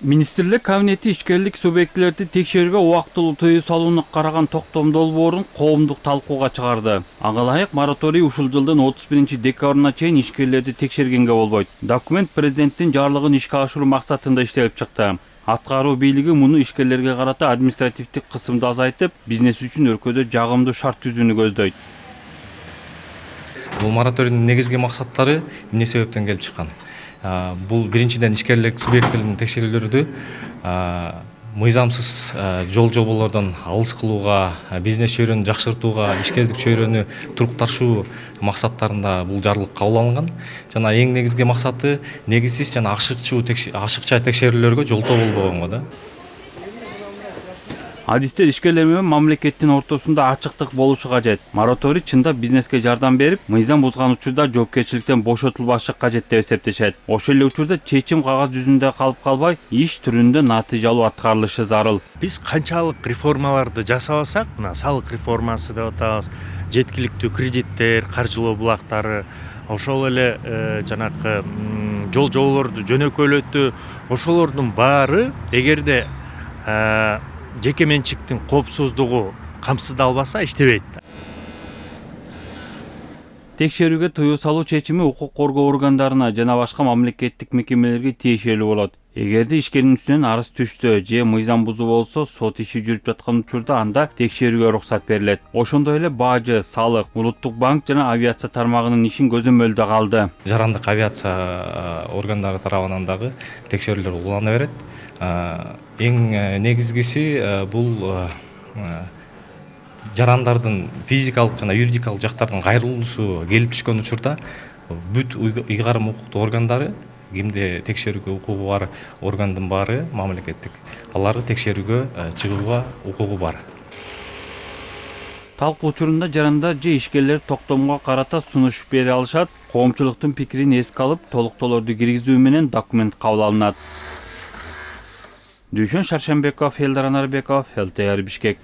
Министрлик кабинети ишкерлик субъектилерди текшерүүгө убактылуу тыюу салууну караган токтом долбоорун коомдук талкууга чыгарды. Ага ылайык мораторий ушул жылдын 31-декабрына чейин ишкерлерди текшергенге болбойт. Документ президенттин жарлыгын ишке ашыруу максатында иштелип чыкты. Аткаруу бийлиги муну ишкерлерге карата административдик кысымды азайтып, бизнес үчүн өлкөдө жагымдуу шарт түзүүнү көздөйт. Бул мораторийдин негизги максаттары эмне себептен келип чыккан? Бул биринчиден ишкерлик субъектилеринин текшерүүлөрдү мыйзамсыз жол жоболордон алыс кылууга, бизнес чөйрөнү жакшыртууга, ишкерлик чөйрөнү турукташуу максаттарында бул жарлык кабыл алынган. Жана эң негизги максаты негизсиз жана ашыкча текшерүүлөргө жолтоо болбогонго да. Адистер ишкерлер менен мамлекеттин ортосунда ачыктык болушу кажет. Мораторий чында бизнеске жардам берип, мыйзам бузган учурда жоопкерчиликтен бошотулбашы кажет деп эсептешет. Ошол эле учурда чечим кагаз жүзүндө калып калбай, иш түрүндө натыйжалуу аткарылышы зарыл. Биз канчалык реформаларды жасабасак, мына салык реформасы деп атабыз, жеткиликтүү кредиттер, каржылоо булактары, ошол эле жанакы жол жоболорду жөнөкөйлөтүү, ошолордун баары эгерде жеке менчиктин коопсуздугу камсыздалбаса иштебейт. Текшерүүгө тыюу салуу чечими укук коргоо органдарына жана башка мамлекеттик мекемелерге тиешелүү болот. Эгерде ишкердин үстүнөн арыз түшсө же мыйзам бузуу болсо, сот иши жүрүп жаткан учурда анда текшерүүгө уруксат берилет. Ошондой эле бажы, салык, улуттук банк жана авиация тармагынын ишин көзөмөлдө калды. Жарандык авиация органдары тарабынан дагы текшерүүлөр улана берет. Эң негизгиси бул жарандардын физикалык жана юридикалык жактардын кайрылуусу келип түшкөн учурда бүт ыйгарым укуктуу органдары, кимде текшерүүгө укугу бар органдын баары мамлекеттик, алар текшерүүгө чыгууга укугу бар. Талкуу учурунда жарандар же ишкерлер токтомго карата сунуш бере алышат, коомчулуктун пикирин эске алып, толуктоолорду киргизүү менен документ кабыл алынат. Дүйшөн Шаршенбеков, Элдар Анарбеков, ЛТР Бишкек.